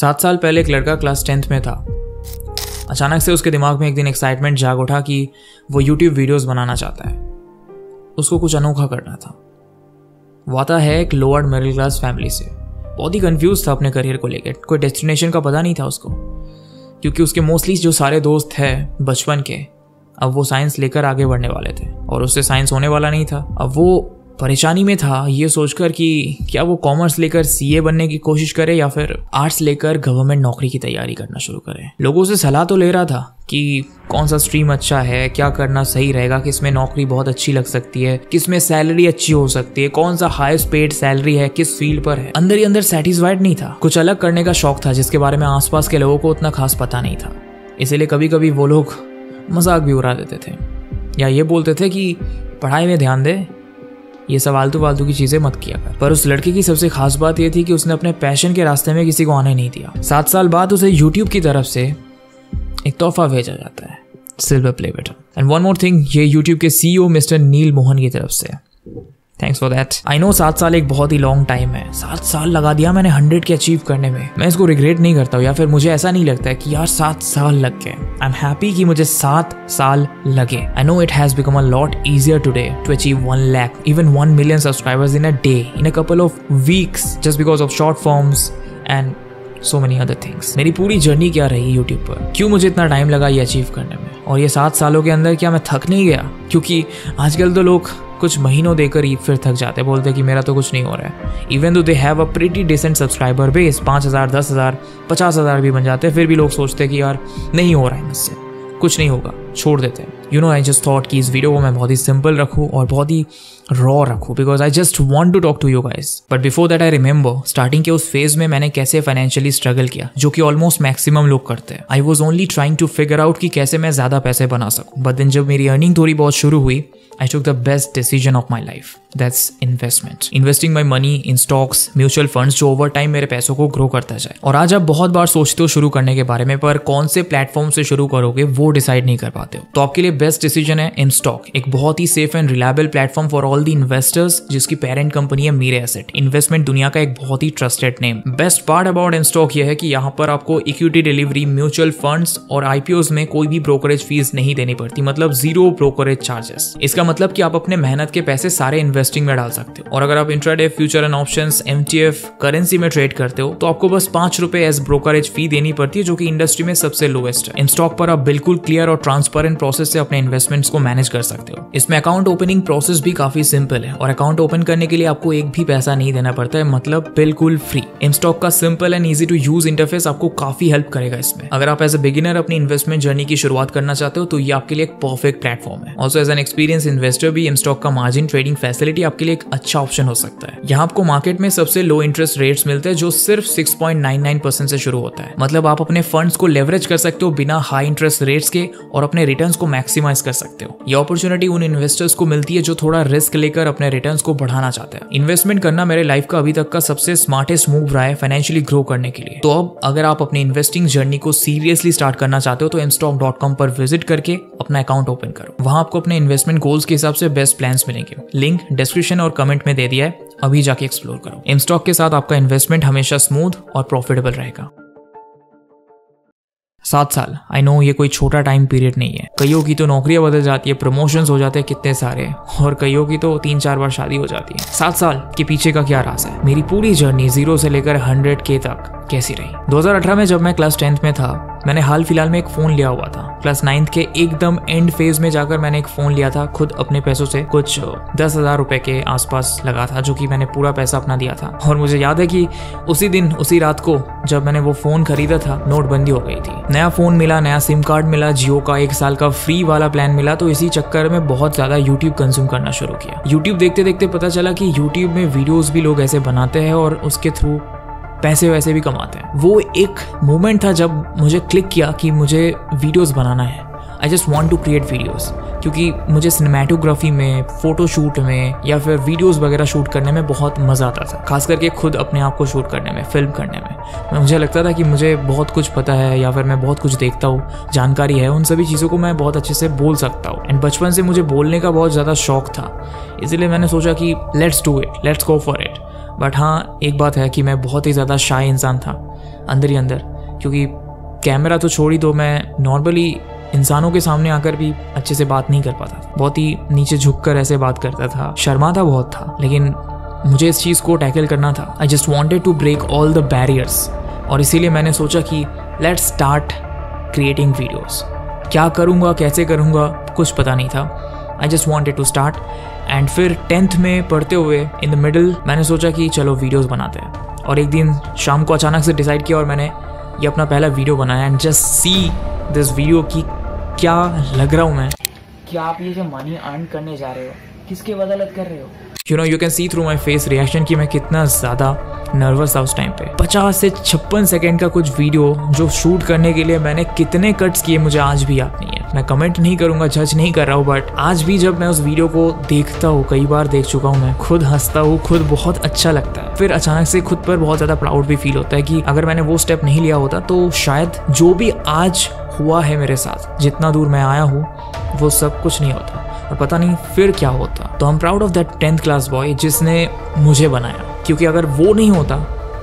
7 साल पहले एक लड़का क्लास 10th में था। अचानक से उसके दिमाग में एक दिन एक्साइटमेंट जाग उठा कि वो यूट्यूब वीडियोस बनाना चाहता है। उसको कुछ अनोखा करना था। वो आता है एक लोअर मिडिल क्लास फैमिली से। बहुत ही कंफ्यूज था अपने करियर को लेकर। कोई डेस्टिनेशन का पता नहीं था उसको, क्योंकि उसके मोस्टली जो सारे दोस्त हैं बचपन के, अब वो साइंस लेकर आगे बढ़ने वाले थे और उससे साइंस होने वाला नहीं था। अब वो परेशानी में था ये सोचकर कि क्या वो कॉमर्स लेकर सीए बनने की कोशिश करे या फिर आर्ट्स लेकर गवर्नमेंट नौकरी की तैयारी करना शुरू करे। लोगों से सलाह तो ले रहा था कि कौन सा स्ट्रीम अच्छा है, क्या करना सही रहेगा, किसमें नौकरी बहुत अच्छी लग सकती है, किसमें सैलरी अच्छी हो सकती है, कौन सा हाईएस्ट पेड सैलरी है, किस फील्ड पर है। अंदर ही अंदर सेटिस्फाइड नहीं था। कुछ अलग करने का शौक था जिसके बारे में आसपास के लोगों को उतना खास पता नहीं था। इसीलिए कभी कभी वो लोग मजाक भी उड़ा देते थे या ये बोलते थे कि पढ़ाई में ध्यान दे, ये सब आलतू फालतू की चीजें मत किया कर। पर उस लड़के की सबसे खास बात यह थी कि उसने अपने पैशन के रास्ते में किसी को आने नहीं दिया। 7 साल बाद उसे यूट्यूब की तरफ से एक तोहफा भेजा जाता है, silver play button. And one more thing, ये यूट्यूब के सीईओ मिस्टर नील मोहन की तरफ से। Thanks for that. I know 7 साल एक बहुत ही लॉन्ग टाइम है। 7 साल लगा दिया मैंने 100 के अचीव करने में। मैं इसको रिग्रेट नहीं करता हूँ या फिर मुझे ऐसा नहीं लगता है कि यार 7 साल लग गए। आई एम हैप्पी कि मुझे 7 साल लगे। I know it has become a lot easier today to achieve 1 lakh even 1 million subscribers in a day, in a couple of weeks, just because of short forms and so many other things। मेरी पूरी journey क्या रही YouTube पर, क्यों मुझे इतना time लगा ये अचीव करने में, और ये 7 सालों के अंदर क्या मैं थक नहीं गया? क्योंकि आजकल तो लोग कुछ महीनों देकर ही फिर थक जाते, बोलते हैं कि मेरा तो कुछ नहीं हो रहा है। Even though they have a pretty decent subscriber base, 5,000, 10,000, 50,000 भी बन जाते हैं, फिर भी लोग सोचते हैं कि यार नहीं हो रहा है मुझसे, कुछ नहीं होगा, छोड़ देते हैं। You know, I just thought कि इस वीडियो को मैं बहुत ही सिंपल रखूँ और बहुत ही रॉ रखूँ, because I just want to talk to you guys. But before that I remember starting के उस फेज में मैंने कैसे फाइनेंशियली स्ट्रगल किया, जो कि ऑलमोस्ट मैक्सिमम लोग करते हैं। I was only trying to figure out कि कैसे मैं ज्यादा पैसे बना सकूँ। बट देन जब मेरी अर्निंग थोड़ी बहुत शुरू हुई, I took the best decision of my life. That's investment. Investing my money in stocks, mutual funds जो over time मेरे पैसों को ग्रो करता जाए। और आज आप बहुत बार सोचते हो शुरू करने के बारे में, पर कौन से प्लेटफॉर्म से शुरू करोगे वो डिसाइड नहीं कर पाते हो। तो आपके लिए बेस्ट डिसीजन है InStock, एक बहुत ही safe and reliable platform for all the investors, जिसकी पेरेंट कंपनी है मीरे एसेट, इन्वेस्टमेंट दुनिया का एक बहुत ही trusted name. Best part about InStock यह है कि यहाँ पर आपको इक्विटी डिलीवरी, म्यूचुअल फंड्स और IPOs में कोई भी ब्रोकरेज फीस नहीं देनी पड़ती, मतलब 0 ब्रोकरेज चार्जेस। इसका मतलब कि आप अपने मेहनत के पैसे सारे इन्वेस्टिंग में डाल सकते हो। और अगर आप intraday, future and options, MTF, currency में ट्रेड करते हो तो आपको बस 5 रुपए एज ब्रोकरेज फी देनी पड़ती है, जो कि इंडस्ट्री में सबसे लोएस्ट है। InStock पर आप बिल्कुल क्लियर और ट्रांसपेरेंट प्रोसेस से अपने इन्वेस्टमेंट्स को मैनेज कर सकते हो। इसमें अकाउंट ओपनिंग प्रोसेस भी काफी सिंपल है और अकाउंट ओपन करने के लिए आपको एक भी पैसा नहीं देना पड़ता है, मतलब बिल्कुल फ्री। InStock का simple and easy to use interface आपको काफी हेल्प करेगा इसमें। अगर आप एज अ बिगिनर अपनी इन्वेस्टमेंट जर्नी की शुरुआत करना चाहते हो तो ये आपके लिए एक परफेक्ट प्लेटफॉर्म है। Also as an experience investor भी InStock का मार्जिन ट्रेडिंग फैसिलिटी आपके लिए एक अच्छा ऑप्शन हो सकता है। यहाँ आपको मार्केट में सबसे लो इंटरेस्ट रेट्स मिलते हैं, जो सिर्फ 6.99% से शुरू होता है। मतलब आप अपने फंड्स को लेवरेज कर सकते हो बिना हाई इंटरेस्ट रेट्स के और अपने रिटर्न्स को मैक्सिमाइज कर सकते हो। ये अपॉर्चुनिटी उन इन्वेस्टर्स को मिलती है जो थोड़ा रिस्क लेकर अपने रिटर्न्स को बढ़ाना चाहते हैं। इन्वेस्टमेंट करना मेरे लाइफ का अभी तक का सबसे स्मार्टेस्ट मूव रहा है फाइनेंशियली ग्रो करने के लिए। तो अब अगर आप अपनी इन्वेस्टिंग जर्नी को सीरियसली स्टार्ट करना चाहते हो तो InStock.com पर विजिट करके अपना अकाउंट ओपन करो। वहां आपको अपने इन्वेस्टमेंट गोल्स के हिसाब से बेस्ट प्लान्स मिलेंगे। लिंक डिस्क्रिप्शन और कमेंट में दे दिया है, अभी जाके एक्सप्लोर करो। InStock के साथ आपका इन्वेस्टमेंट हमेशा स्मूथ और प्रॉफिटेबल रहेगा। 7 साल, आई नो ये कोई छोटा टाइम पीरियड नहीं है। कईयों की तो नौकरियां बदल जाती है, प्रमोशंस हो जाते हैं कितने सारे, और कईयों की तो 3-4 बार शादी हो जाती है। 7 साल के पीछे का क्या राज है? मेरी पूरी जर्नी 0 से लेकर 100K तक कैसी रही? 2018 में जब मैं क्लास 10th में था, मैंने हाल फिलहाल में एक फोन लिया हुआ था। क्लास 9th के एकदम एंड फेज में जाकर मैंने एक फोन लिया था खुद अपने पैसों से, कुछ 10,000 रुपए के आसपास लगा था, जो कि मैंने पूरा पैसा अपना दिया था। और मुझे याद है कि उसी दिन उसी रात को जब मैंने वो फोन खरीदा था, नोटबंदी हो गई थी। नया फोन मिला, नया सिम कार्ड मिला, जियो का 1 साल का फ्री वाला प्लान मिला, तो इसी चक्कर में बहुत ज्यादा यूट्यूब कंज्यूम करना शुरू किया। यूट्यूब देखते देखते पता चला कि यूट्यूब में वीडियोस भी लोग ऐसे बनाते हैं और उसके थ्रू पैसे वैसे भी कमाते हैं। वो एक मोमेंट था जब मुझे क्लिक किया कि मुझे वीडियोस बनाना है। I just want to create videos, क्योंकि मुझे सिनेमेटोग्राफी में, फोटोशूट में या फिर वीडियोस वगैरह शूट करने में बहुत मज़ा आता था, खास करके खुद अपने आप को शूट करने में, फिल्म करने में। मुझे लगता था कि मुझे बहुत कुछ पता है या फिर मैं बहुत कुछ देखता हूँ, जानकारी है, उन सभी चीज़ों को मैं बहुत अच्छे से बोल सकता हूँ। एंड बचपन से मुझे बोलने का बहुत ज़्यादा शौक था, इसलिए मैंने सोचा कि let's do it, let's go for it. But हाँ, एक बात है कि मैं बहुत ही ज़्यादा शाय इंसान था। अंदर ही अंदर, क्योंकि कैमरा तो छोड़ ही दो, मैं नॉर्मली इंसानों के सामने आकर भी अच्छे से बात नहीं कर पाता था। बहुत ही नीचे झुककर ऐसे बात करता था, शर्माता बहुत था, लेकिन मुझे इस चीज़ को टैकल करना था। I just wanted to break all the barriers, और इसीलिए मैंने सोचा कि लेट्स स्टार्ट क्रिएटिंग वीडियोज़। क्या करूँगा, कैसे करूँगा, कुछ पता नहीं था। I just wanted to start. And फिर 10th में पढ़ते हुए इन द मिडल मैंने सोचा कि चलो वीडियोज़ बनाते हैं, और एक दिन शाम को अचानक से डिसाइड किया और मैंने ये अपना पहला वीडियो बनाया। And just see this video की क्या लग रहा हूँ मैं। क्या आप ये जो मनी अर्न करने जा रहे हो किसके बदौलत कर रहे हो? You know, you can see through my face reaction कि मैं कितना ज़्यादा नर्वस था उस टाइम पे। 50 से 56 सेकेंड का कुछ वीडियो जो शूट करने के लिए मैंने कितने कट्स किए मुझे आज भी याद नहीं है। मैं कमेंट नहीं करूँगा, जज नहीं कर रहा हूँ, बट आज भी जब मैं उस वीडियो को देखता हूँ, कई बार देख चुका हूँ, मैं खुद हंसता हूँ, खुद बहुत अच्छा लगता है। फिर अचानक से खुद पर बहुत ज़्यादा प्राउड भी फील होता है कि अगर मैंने वो स्टेप नहीं लिया होता तो शायद जो भी आज हुआ है मेरे साथ, जितना दूर मैं आया हूँ, वो सब कुछ नहीं होता, और पता नहीं फिर क्या होता। तो I am proud of that 10th class boy जिसने मुझे बनाया, क्योंकि अगर वो नहीं होता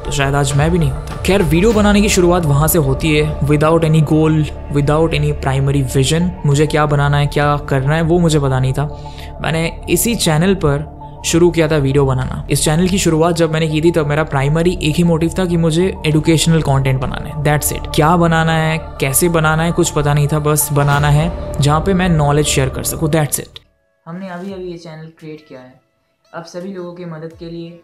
तो शायद आज मैं भी नहीं होता। खैर, वीडियो बनाने की शुरुआत वहाँ से होती है, विदाउट एनी गोल, विदाउट एनी प्राइमरी विजन। मुझे क्या बनाना है, क्या करना है, वो मुझे पता नहीं था। मैंने इसी चैनल पर शुरू किया था वीडियो बनाना। इस चैनल की शुरुआत जब मैंने की थी तब मेरा प्राइमरी एक ही मोटिव था कि मुझे एजुकेशनल कंटेंट बनाना है, दैट्स इट। क्या बनाना है, कैसे बनाना है, कुछ पता नहीं था, बस बनाना है जहाँ पे मैं नॉलेज शेयर कर सकूँ, दैट्स इट। हमने अभी अभी ये चैनल क्रिएट किया है, अब सभी लोगों की मदद के लिए,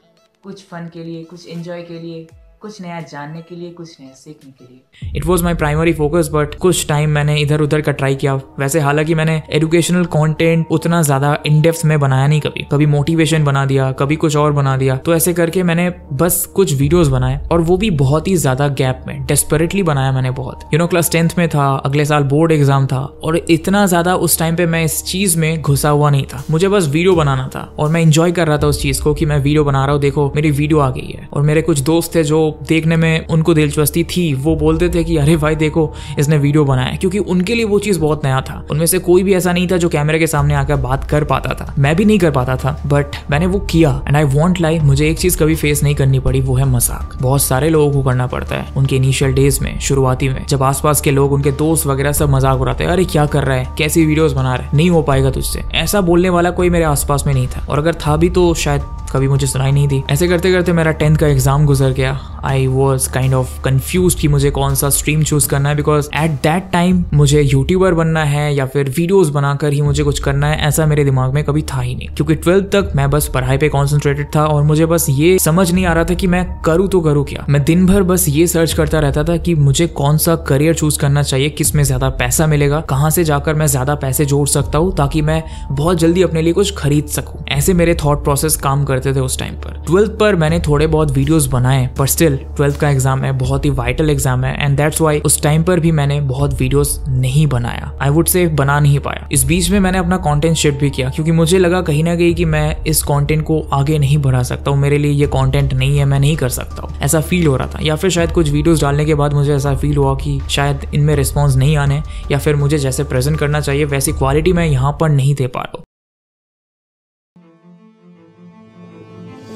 कुछ फन के लिए, कुछ एंजॉय के लिए, कुछ नया जानने के लिए, कुछ नया सीखने के लिए। It was my primary focus, but कुछ टाइम मैंने इधर उधर का ट्राई किया। वैसे हालांकि मैंने एजुकेशनल कंटेंट उतना ज़्यादा इन डेप्थ में बनाया नहीं, कभी मोटिवेशन बना दिया, कभी कुछ और बना दिया। तो ऐसे करके मैंने बस कुछ वीडियोस बनाए, और वो भी बहुत ही ज़्यादा गैप में, डेस्परेटली बनाया मैंने बहुत। यू नो, क्लास 10th में था, अगले साल बोर्ड एग्जाम था, और इतना ज़्यादा उस टाइम पे मैं इस चीज़ में घुसा हुआ नहीं था। मुझे बस वीडियो बनाना था, और मैं इंजॉय कर रहा था उस चीज़ को कि मैं वीडियो बना रहा हूँ, देखो मेरी वीडियो आ गई है। और मेरे कुछ दोस्त थे जो देखने में उनको दिलचस्पी थी, वो बोलते थे कि अरे भाई देखो इसने वीडियो बनाया, क्योंकि उनके लिए वो चीज़ बहुत नया था। उनमें से कोई भी ऐसा नहीं था जो कैमरे के सामने आकर बात कर पाता था, मैं भी नहीं कर पाता था, बट मैंने वो किया। एंड आई वॉन्ट लाई, मुझे एक चीज़ कभी फेस नहीं करनी पड़ी, वो है मजाक। बहुत सारे लोगों को करना पड़ता है उनके इनिशियल डेज में, शुरुआती में, जब आसपास के लोग, उनके दोस्त वगैरह सब मजाक उड़ाते हैं, अरे क्या कर रहा है, कैसी वीडियोस बना रहा है, नहीं हो पाएगा तुझसे। ऐसा बोलने वाला कोई मेरे आसपास में नहीं था, और अगर था भी तो शायद कभी मुझे सुनाई नहीं दी। ऐसे करते करते मेरा 10th का एग्जाम गुजर गया। I was kind of confuse कि मुझे कौन सा स्ट्रीम चूज करना है, बिकॉज एट दैट टाइम मुझे यूट्यूबर बनना है या फिर वीडियोस बनाकर ही मुझे कुछ करना है, ऐसा मेरे दिमाग में कभी था ही नहीं। क्योंकि 12th तक मैं बस पढ़ाई पे कॉन्सेंट्रेटेड था, और मुझे बस ये समझ नहीं आ रहा था कि मैं करूँ तो करूँ क्या। मैं दिन भर बस ये सर्च करता रहता था कि मुझे कौन सा करियर चूज करना चाहिए, किस में ज्यादा पैसा मिलेगा, कहाँ से जाकर मैं ज्यादा पैसे जोड़ सकता हूँ ताकि मैं बहुत जल्दी अपने लिए कुछ खरीद सकूँ। ऐसे मेरे थॉट प्रोसेस काम करते थे उस टाइम पर। 12th पर मैंने थोड़े बहुत वीडियोस बनाए, पर स्टिल 12th का एग्जाम है, बहुत ही वाइटल एग्जाम है, एंड दैट्स व्हाई उस टाइम पर भी मैंने बहुत वीडियोस नहीं बनाया। आई वुड से बना नहीं पाया। इस बीच में मैंने अपना कंटेंट शिफ्ट भी किया, क्योंकि मुझे लगा कहीं ना कहीं कि मैं इस कंटेंट को आगे नहीं बढ़ा सकता हूँ, मेरे लिए ये कंटेंट नहीं है, मैं नहीं कर सकता हूँ, ऐसा फील हो रहा था। या फिर शायद कुछ वीडियोस डालने के बाद मुझे ऐसा फील हुआ कि शायद इनमें रिस्पॉन्स नहीं आने, या फिर मुझे जैसे प्रेजेंट करना चाहिए वैसी क्वालिटी मैं यहाँ पर नहीं दे पा रहा हूँ।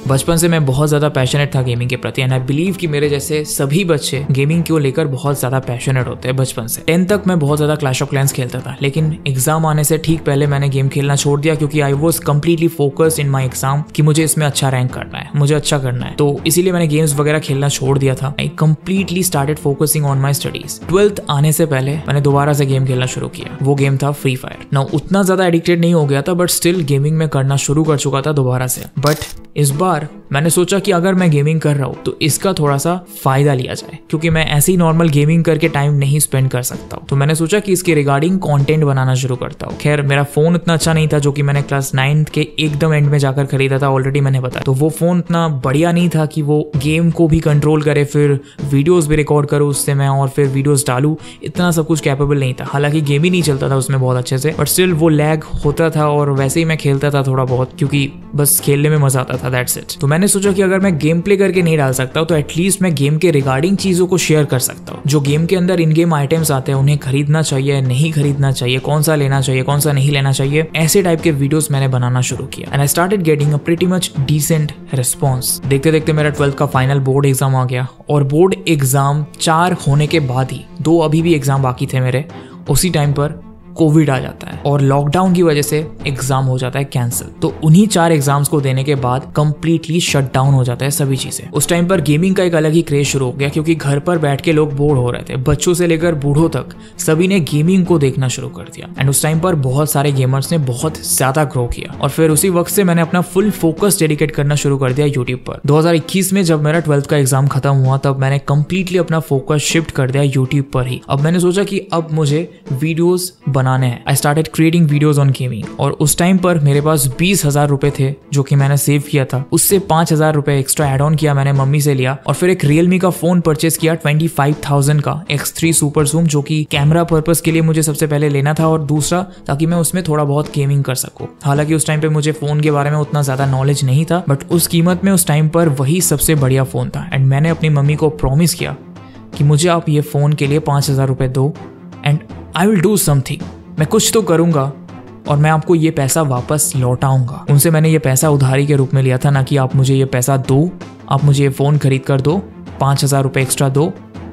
बचपन से मैं बहुत ज़्यादा पैशनेट था गेमिंग के प्रति, एंड आई बिलीव कि मेरे जैसे सभी बच्चे गेमिंग को लेकर बहुत ज़्यादा पैशनेट होते हैं बचपन से। 10th तक मैं बहुत ज़्यादा क्लैश ऑफ क्लैंस खेलता था, लेकिन एग्जाम आने से ठीक पहले मैंने गेम खेलना छोड़ दिया, क्योंकि I was completely focused in my exam कि मुझे इसमें अच्छा रैंक करना है, मुझे अच्छा करना है। तो इसीलिए मैंने गेम्स वगैरह खेलना छोड़ दिया था। I completely started focusing on my studies. 12th आने से पहले मैंने दोबारा से गेम खेलना शुरू किया, वो गेम था फ्री फायर। ना उतना ज़्यादा एडिक्टेड नहीं हो गया था, बट स्टिल गेमिंग में करना शुरू कर चुका था दोबारा से। बट इस बार मैंने सोचा कि अगर मैं गेमिंग कर रहा हूँ तो इसका थोड़ा सा फायदा लिया जाए, क्योंकि मैं ऐसे ही नॉर्मल गेमिंग करके टाइम नहीं स्पेंड कर सकता हूँ। तो मैंने सोचा कि इसके रिगार्डिंग कंटेंट बनाना शुरू करता हूँ। खैर, मेरा फोन इतना अच्छा नहीं था, जो कि मैंने क्लास 9th के एकदम एंड में जाकर खरीदा था, ऑलरेडी मैंने बताया। तो वो फोन इतना बढ़िया नहीं था कि वो गेम को भी कंट्रोल करे, फिर वीडियोस भी रिकॉर्ड करूँ उससे मैं, और फिर वीडियोस डालूँ, इतना सब कुछ कैपेबल नहीं था। हालांकि गेम ही नहीं चलता था उसमें बहुत अच्छे से, बट स्टिल वो लैग होता था, और वैसे ही मैं खेलता था थोड़ा बहुत, क्योंकि बस खेलने में मजा आता था, दैट्स इट। तो मैंने सोचा कि अगर मैं गेम प्ले करके नहीं डाल सकता तो एटलीस्ट मैं गेम के रिगार्डिंग चीजों को शेयर कर सकता हूँ। जो गेम के अंदर इन गेम आइटम्स आते हैं उन्हें खरीदना चाहिए, नहीं खरीदना चाहिए, कौन सा लेना चाहिए, कौन सा नहीं लेना चाहिए, ऐसे टाइप के वीडियोस मैंने बनाना शुरू किया। And I started getting a pretty much decent response. देखते देखते मेरा 12th का फाइनल बोर्ड एग्जाम आ गया और बोर्ड एग्जाम 4 होने के बाद ही 2 अभी भी एग्जाम बाकी थे मेरे, उसी टाइम पर कोविड आ जाता है और लॉकडाउन की वजह से एग्जाम हो जाता है कैंसिल। तो उन्हीं 4 एग्जाम्स को देने के बाद कंप्लीटली शट डाउन हो जाता है सभी चीजें। उस टाइम पर गेमिंग का एक अलग ही क्रेज शुरू हो गया क्योंकि घर पर बैठ के लोग बोर हो रहे थे, बच्चों से लेकर बूढ़ों तक सभी ने गेमिंग को देखना शुरू कर दिया। एंड उस टाइम पर बहुत सारे गेमर्स ने बहुत ज्यादा ग्रो किया और फिर उसी वक्त से मैंने अपना फुल फोकस डेडिकेट करना शुरू कर दिया यूट्यूब पर। 2021 में जब मेरा 12th का एग्जाम खत्म हुआ तब मैंने कंप्लीटली अपना फोकस शिफ्ट कर दिया यूट्यूब पर ही। अब मैंने सोचा कि अब मुझे वीडियोस बनाने हैं। I started creating videos on gaming और उस टाइम पर मेरे पास 20,000 रुपए थे जो कि मैंने सेव किया था। उससे 5,000 रुपए एक्स्ट्रा एड ऑन किया मैंने, मम्मी से लिया और फिर एक रियलमी का फोन परचेस किया 25,000 का X3 सुपर जूम, जो कि कैमरा पर्पस के लिए मुझे सबसे पहले लेना था और दूसरा ताकि मैं उसमें थोड़ा बहुत गेमिंग कर सकूं। हालांकि उस टाइम पे मुझे फोन के बारे में उतना ज्यादा नॉलेज नहीं था, बट उस कीमत में उस टाइम पर वही सबसे बढ़िया फोन था। एंड मैंने अपनी मम्मी को प्रॉमिस किया कि मुझे आप ये फोन के लिए 5,000 रुपए दो and I will do something. मैं कुछ तो करूंगा और मैं आपको ये पैसा वापस लौटाऊंगा। उनसे मैंने ये पैसा उधारी के रूप में लिया था, ना कि आप मुझे ये पैसा दो, आप मुझे ये फोन खरीद कर दो, 5,000 रुपए एक्स्ट्रा दो,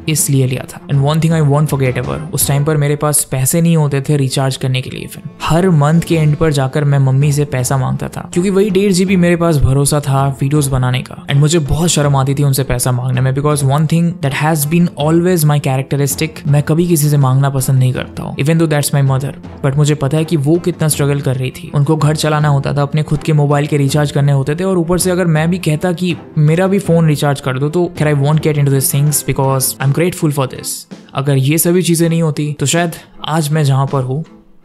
इसलिए लिया था। And one thing I want forget ever, उस टाइम पर मेरे पास पैसे नहीं होते थे रिचार्ज करने के लिए। फिर हर मंथ के एंड पर जाकर मैं मम्मी से पैसा मांगता था क्योंकि वही 1.5 GB मेरे पास भरोसा था वीडियोस बनाने का। एंड मुझे बहुत शर्म आती थी उनसे पैसा मांगने में, because one thing that has been always my characteristic, मैं कभी किसी से मांगना पसंद नहीं करता हूँ, even though that's my mother. But मुझे पता है कि वो कितना स्ट्रगल कर रही थी, उनको घर चलाना होता था, अपने खुद के मोबाइल के रिचार्ज करने होते थे और ऊपर से अगर मैं भी कहता कि मेरा भी फोन रिचार्ज कर दो तो खैर I want get into this things because I am grateful for this. अगर ये सभी चीजें नहीं होती तो शायद आज मैं जहां पर हूं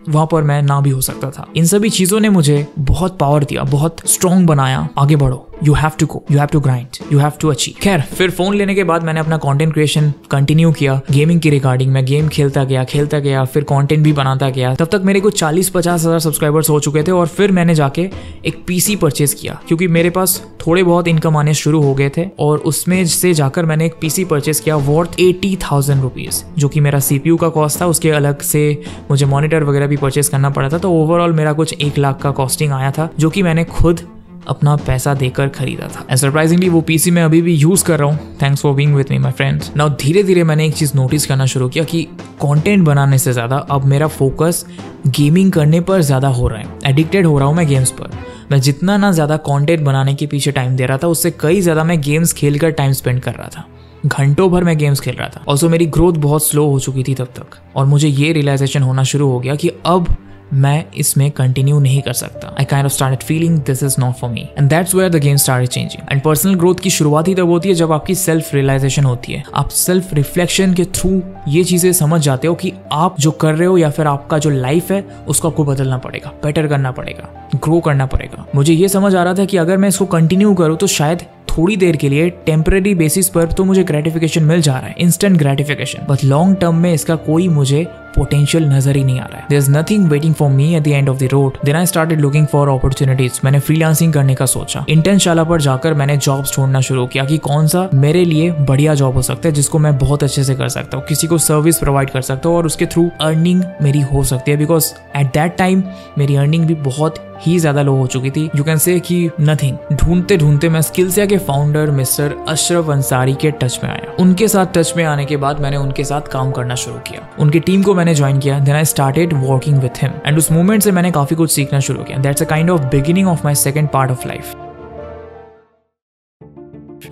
वहां पर मैं ना भी हो सकता था। इन सभी चीजों ने मुझे बहुत पावर दिया, बहुत स्ट्रॉन्ग बनाया। आगे बढ़ो, you have to go, you have to grind, you have to achieve. खैर फिर फोन लेने के बाद मैंने अपना कंटेंट क्रिएशन कंटिन्यू किया गेमिंग की रिगार्डिंग। मैं गेम खेलता गया, फिर कंटेंट भी बनाता गया। तब तक मेरे को 40-50 हज़ार सब्सक्राइबर्स हो चुके थे और फिर मैंने जाके एक पीसी परचेज किया क्योंकि मेरे पास थोड़े बहुत इनकम आने शुरू हो गए थे और उसमें से जाकर मैंने एक पीसी परचेज किया वर्थ 80,000 रुपीज, जो कि मेरा सीपीयू का कॉस्ट था। उसके अलग से मुझे मॉनिटर वगैरह भी परचेज करना पड़ा था, तो ओवरऑल मेरा कुछ 1 लाख का कॉस्टिंग आया था, जो कि मैंने खुद अपना पैसा देकर खरीदा था। एंड सरप्राइजिंगली वो पीसी मैं अभी भी यूज कर रहा हूँ। Thanks for being with me my friends. Now धीरे धीरे मैंने एक चीज नोटिस करना शुरू किया कि कंटेंट बनाने से ज्यादा अब मेरा फोकस गेमिंग करने पर ज्यादा हो रहा है। एडिक्टेड हो रहा हूँ मैं गेम्स पर। मैं जितना ना ज्यादा कंटेंट बनाने के पीछे टाइम दे रहा था, उससे कई ज्यादा मैं गेम्स खेलकर टाइम स्पेंड कर रहा था। घंटों भर मैं गेम्स खेल रहा था। ऑल्सो मेरी ग्रोथ बहुत स्लो हो चुकी थी तब तक और मुझे ये रियलाइजेशन होना शुरू हो गया कि अब मैं इसमें कंटिन्यू नहीं कर सकता। I kind of started feeling this is not for me and that's where the game started changing. And personal growth की शुरुआत ही तब होती है जब आपकी सेल्फ रियलाइजेशन होती है। आप सेल्फ रिफ्लेक्शन के थ्रू ये चीजें समझ जाते हो कि आप जो कर रहे हो या फिर आपका जो लाइफ है उसको आपको बदलना पड़ेगा, बेटर करना पड़ेगा, ग्रो करना पड़ेगा। मुझे ये समझ आ रहा था कि अगर मैं इसको कंटिन्यू करूँ तो शायद थोड़ी देर के लिए टेम्पररी बेसिस पर तो मुझे ग्रेटिफिकेशन मिल जा रहा है, instant gratification, but long term में इसका कोई मुझे पोटेंशियल नजर ही नहीं आ रहा है। There is nothing waiting for me at the end of the road. Then I started looking for opportunities. मैंने फ्रीलांसिंग करने का सोचा। इंटर्नशाला पर जाकर मैंने जॉब्स ढूंढना शुरू किया कि कौन सा मेरे लिए बढ़िया जॉब हो सकता है जिसको मैं बहुत अच्छे से कर सकता हूँ, किसी को सर्विस प्रोवाइड कर सकता हूँ और उसके थ्रू अर्निंग मेरी हो सकती है। बिकॉज एट दैट टाइम मेरी अर्निंग भी बहुत ही ज्यादा लो हो चुकी थी। यू कैन से कि नथिंग। ढूंढते ढूंढते मैं स्किल्सिया के फाउंडर मिस्टर अशरफ अंसारी के टच में आया। उनके साथ टच में आने के बाद मैंने उनके साथ काम करना शुरू किया। उनकी टीम को मैंने ज्वाइन किया। Then I started working with him and उस मोमेंट से मैंने काफी कुछ सीखना शुरू किया। That's a kind of beginning of my second part of life.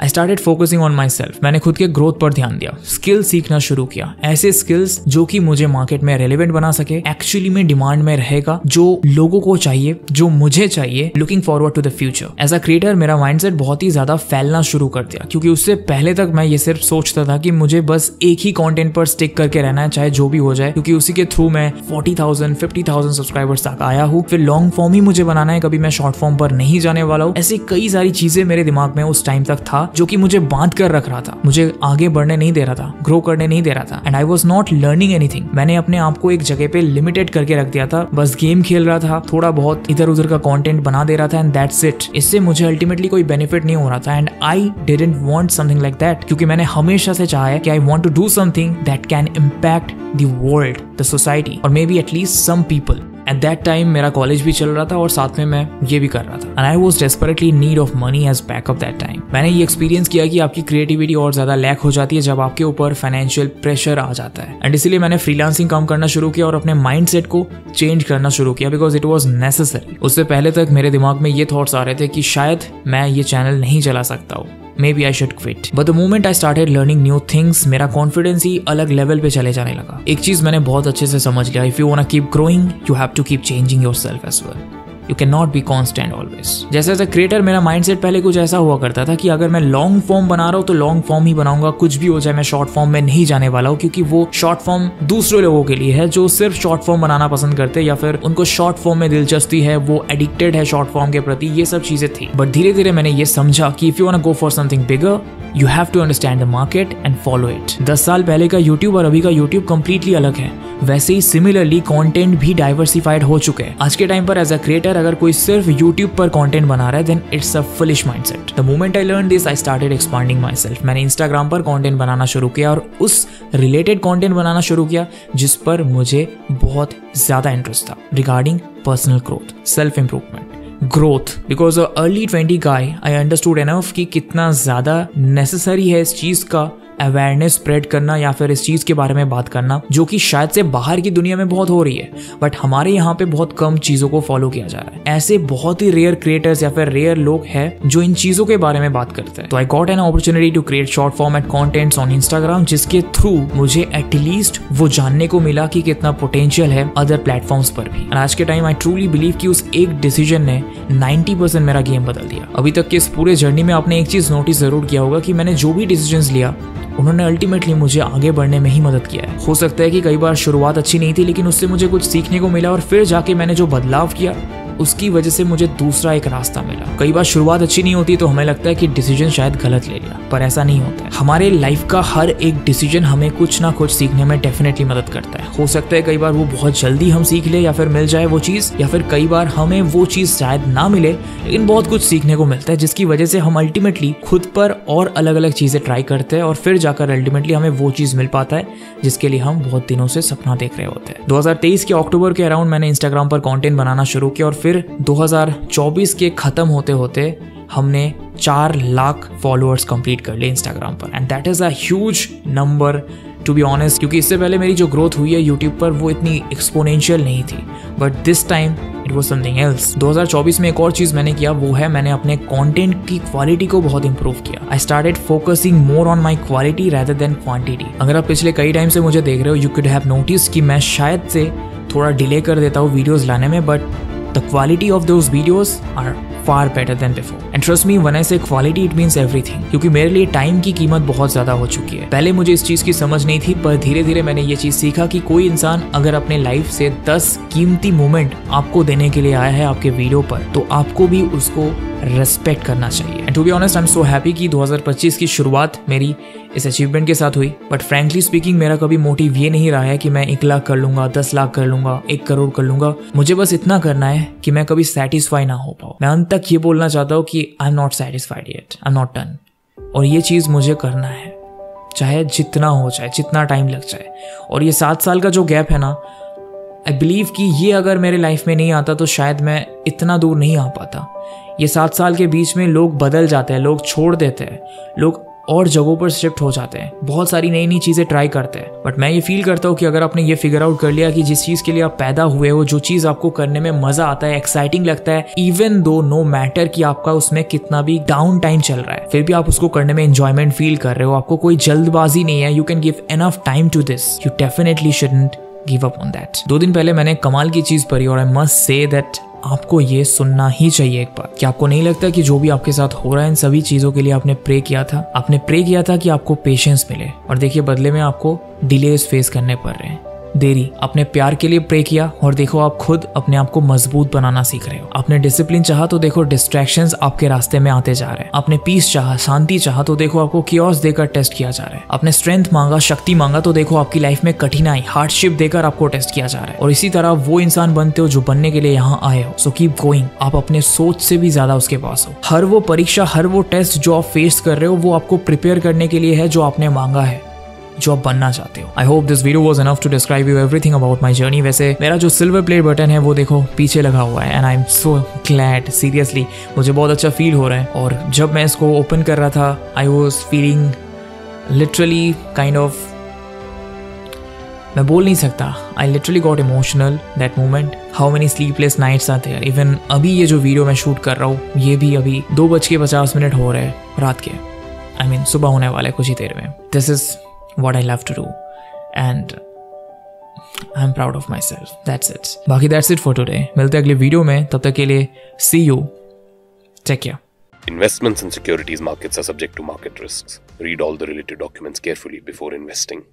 I started focusing on myself. मैंने खुद के ग्रोथ पर ध्यान दिया, स्किल सीखना शुरू किया, ऐसे स्किल्स जो कि मुझे मार्केट में रेलेवेंट बना सके, एक्चुअली में डिमांड में रहेगा, जो लोगों को चाहिए, जो मुझे चाहिए, looking forward to the future. As a creator मेरा माइंडसेट बहुत ही ज्यादा फैलना शुरू कर दिया क्योंकि उससे पहले तक मैं ये सिर्फ सोचता था कि मुझे बस एक ही कंटेंट पर स्टिक करके रहना है, चाहे जो भी हो जाए, क्योंकि उसी के थ्रू मैं 40,000 50,000 सब्सक्राइबर्स तक आया हूँ। फिर लॉन्ग फॉर्म ही मुझे बनाना है, कभी मैं शॉर्ट फॉर्म पर नहीं जाने वाला हूँ। ऐसी कई सारी चीजें मेरे दिमाग में उस टाइम तक था जो कि मुझे बांध कर रख रहा था, मुझे आगे बढ़ने नहीं दे रहा था, ग्रो करने नहीं दे रहा था। And I was not learning anything. मैंने अपने आप को एक जगह पे लिमिटेड करके रख दिया था, बस गेम खेल रहा था, थोड़ा बहुत इधर उधर का कंटेंट बना दे रहा था एंड दैट्स इट। इससे मुझे अल्टीमेटली कोई बेनिफिट नहीं हो रहा था and I didn't want something like that, क्योंकि मैंने हमेशा से चाहा है कि I want to do something that can impact the world, the society और may be at least some people. At that time मेरा कॉलेज भी चल रहा था और साथ में मैं ये भी कर रहा था and I was desperately in need of money as backup that time. मैंने ये एक्सपीरियंस किया कि आपकी क्रिएटिविटी और ज्यादा लैक हो जाती है जब आपके ऊपर फाइनेंशियल प्रेशर आ जाता है एंड इसीलिए मैंने फ्रीलांसिंग काम करना शुरू किया और अपने माइंडसेट को चेंज करना शुरू किया बिकॉज इट वॉज नेसेसरी। उससे पहले तक मेरे दिमाग में ये थॉट्स आ रहे थे कि शायद मैं ये चैनल नहीं चला सकता हूँ, maybe I should quit. But the moment I started learning new things, मेरा कॉन्फिडेंस ही अलग लेवल पे चले जाने लगा। एक चीज मैंने बहुत अच्छे से समझ लिया, if you wanna keep growing, you have to keep changing yourself as well. You cannot be constant always. जैसे एज अ क्रिएटर मेरा माइंडसेट पहले कुछ ऐसा हुआ करता था कि अगर मैं लॉन्ग फॉर्म बना रहा हूँ तो लॉन्ग फॉर्म ही बनाऊंगा, कुछ भी हो जाए मैं शॉर्ट फॉर्म में नहीं जाने वाला हूँ, क्योंकि वो शॉर्ट फॉर्म दूसरे लोगों के लिए है जो सिर्फ शॉर्ट फॉर्म बनाना पसंद करते हैं या फिर उनको शॉर्ट फॉर्म में दिलचस्पी है, वो एडिक्टेड है शॉर्ट फॉर्म के प्रति, ये सब चीजें थी। बट धीरे धीरे मैंने ये समझा कि if you want to go for something bigger you have to understand the market and follow it. 10 साल पहले का यूट्यूब और अभी का यूट्यूब कंप्लीटली अलग है, वैसे ही सिमिलरली कंटेंट भी डाइवर्सिफाइड हो चुके हैं। आज के टाइम पर एज अ क्रिएटर अगर कोई सिर्फ यूट्यूब पर कंटेंट बना रहा है then it's a foolish mindset. The moment I learn this I started expanding myself. मैंने इंस्टाग्राम पर कंटेंट बनाना शुरू किया और उस रिलेटेड कंटेंट बनाना शुरू किया जिस पर मुझे बहुत ज्यादा इंटरेस्ट था, regarding personal growth, self improvement, growth. Because early 20 guy I understood enough कि कितना ज्यादा नेसेसरी है इस चीज का अवेयरनेस स्प्रेड करना या फिर इस चीज के बारे में बात करना जो कि शायद से बाहर की दुनिया में बहुत हो रही है बट हमारे यहाँ पे बहुत कम चीजों को फॉलो किया जा रहा है। ऐसे बहुत ही रेयर क्रिएटर्स या फिर रेयर लोग हैं जो इन चीजों के बारे में बात करते हैं। तो I got an opportunity to create short format contents on Instagram, जिसके थ्रू मुझे एटलीस्ट वो जानने को मिला कि कितना पोटेंशियल है अदर प्लेटफॉर्म्स पर भी। एंड आज के टाइम आई ट्रूली बिलीव कि उस एक डिसीजन ने 90% मेरा गेम बदल दिया। अभी तक के इस पूरे जर्नी में आपने एक चीज नोटिस जरूर किया होगा कि मैंने जो भी डिसीजंस लिया उन्होंने अल्टीमेटली मुझे आगे बढ़ने में ही मदद किया है। हो सकता है कि कई बार शुरुआत अच्छी नहीं थी लेकिन उससे मुझे कुछ सीखने को मिला और फिर जाके मैंने जो बदलाव किया उसकी वजह से मुझे दूसरा एक रास्ता मिला। कई बार शुरुआत अच्छी नहीं होती तो हमें लगता है कि डिसीजन शायद गलत ले लिया, पर ऐसा नहीं होता है। हमारे लाइफ का हर एक डिसीजन हमें कुछ ना कुछ सीखने में डेफिनेटली मदद करता है। हो सकता है कई बार वो बहुत जल्दी हम सीख ले या फिर मिल जाए वो चीज, या फिर कई बार हमें वो चीज शायद ना मिले लेकिन बहुत कुछ सीखने को मिलता है जिसकी वजह से हम अल्टीमेटली खुद पर और अलग अलग चीजें ट्राई करते हैं और फिर जाकर अल्टीमेटली हमें वो चीज मिल पाता है जिसके लिए हम बहुत दिनों से सपना देख रहे होते हैं। 2023 के अक्टूबर के अराउंड मैंने इंस्टाग्राम पर कंटेंट बनाना शुरू किया और फिर 2024 के खत्म होते होते हमने 4 लाख फॉलोअर्स कंप्लीट कर लिए इंस्टाग्राम पर and that is a huge number two be honest, क्योंकि इससे पहले मेरी जो ग्रोथ हुई है यूट्यूब पर वो इतनी एक्सपोनेंशियल नहीं थी but this time it was something else. 2024 में एक और चीज मैंने किया वो है मैंने अपने कंटेंट की क्वालिटी को बहुत इंप्रूव किया। आई started focusing more on my quality rather than quantity. अगर आप पिछले कई टाइम से मुझे देख रहे हो यू कुड हैव नोटिस कि मैं शायद से थोड़ा डिले कर देता हूँ वीडियोस लाने में but the quality of those videos are far better than before. And trust me, when I say quality, it means everything. क्योंकि मेरे लिए टाइम की कीमत बहुत ज्यादा हो चुकी है। पहले मुझे इस चीज की समझ नहीं थी पर धीरे धीरे मैंने ये चीज सीखा कि कोई इंसान अगर अपने लाइफ से 10 कीमती मोमेंट आपको देने के लिए आया है आपके वीडियो पर तो आपको भी उसको रेस्पेक्ट करना चाहिए। And to be honest I am so happy कि 2025 की शुरुआत मेरी इस अचीवमेंट के साथ हुई बट फ्रैंकली स्पीकिंग मेरा कभी मोटिव ये नहीं रहा है कि मैं 1 लाख कर लूंगा, 10 लाख कर लूंगा, 1 करोड़ कर लूंगा। मुझे बस इतना करना है कि मैं कभी सेटिस्फाई ना हो पाऊं। मैं अंत तक ये बोलना चाहता हूँ कि I am not satisfied yet, I am not done, और ये चीज मुझे करना है चाहे जितना हो जाए, जितना टाइम लग जाए। और ये 7 साल का जो गैप है ना, आई बिलीव कि ये अगर मेरे लाइफ में नहीं आता तो शायद मैं इतना दूर नहीं आ पाता। ये 7 साल के बीच में लोग बदल जाते हैं, लोग छोड़ देते हैं, लोग और जगहों पर शिफ्ट हो जाते हैं, बहुत सारी नई नई चीजें ट्राई करते हैं। बट मैं ये फील करता हूँ कि अगर आपने ये फिगर आउट कर लिया कि जिस चीज के लिए आप पैदा हुए हो, जो चीज आपको करने में मजा आता है, एक्साइटिंग लगता है, इवन दो नो मैटर कि आपका उसमें कितना भी डाउन टाइम चल रहा है, फिर भी आप उसको करने में एंजॉयमेंट फील कर रहे हो, आपको कोई जल्दबाजी नहीं है, you can give enough time to this, you definitely shouldn't give up on that. 2 दिन पहले मैंने कमाल की चीज पढ़ी और आई मस्ट से दैट आपको ये सुनना ही चाहिए एक बार। कि आपको नहीं लगता कि जो भी आपके साथ हो रहा है इन सभी चीजों के लिए आपने प्रे किया था? आपने प्रे किया था कि आपको पेशेंस मिले और देखिए बदले में आपको डिलेस फेस करने पड़ रहे हैं। देरी, अपने प्यार के लिए प्रे किया और देखो आप खुद अपने आप को मजबूत बनाना सीख रहे हो। आपने डिसिप्लिन चाहा तो देखो डिस्ट्रैक्शंस आपके रास्ते में आते जा रहे हैं। आपने पीस चाहा, शांति चाहा तो देखो आपको कियोस देकर टेस्ट किया जा रहा है। आपने स्ट्रेंथ मांगा, शक्ति मांगा तो देखो आपकी लाइफ में कठिनाई, हार्डशिप देकर आपको टेस्ट किया जा रहा है। और इसी तरह वो इंसान बनते हो जो बनने के लिए यहाँ आए हो। So keep going. आप अपने सोच से भी ज्यादा उसके पास हो। हर वो परीक्षा, हर वो टेस्ट जो आप फेस कर रहे हो वो आपको प्रिपेयर करने के लिए है जो आपने मांगा है, जो आप बनना चाहते हो। I hope this video was enough to describe you everything about my journey. वैसे मेरा जो सिल्वर प्ले बटन है वो देखो पीछे लगा हुआ है and I am so glad, seriously मुझे बहुत अच्छा फील हो रहा है। और जब मैं इसको ओपन कर रहा था I was feeling literally kind of, मैं बोल नहीं सकता, I literally got emotional that moment. How many sleepless nights are there. Even अभी ये जो वीडियो मैं शूट कर रहा हूँ ये भी अभी 2:50 हो रहे हैं रात के, आई मीन सुबह होने वाले कुछ ही देर में। This is what I love to do and I'm proud of myself. That's it. बाकी that's it for today. मिलते हैं अगले वीडियो में, तब तक के लिए see you. Take care. Investments in securities markets are subject to market risks. Read all the related documents carefully before investing.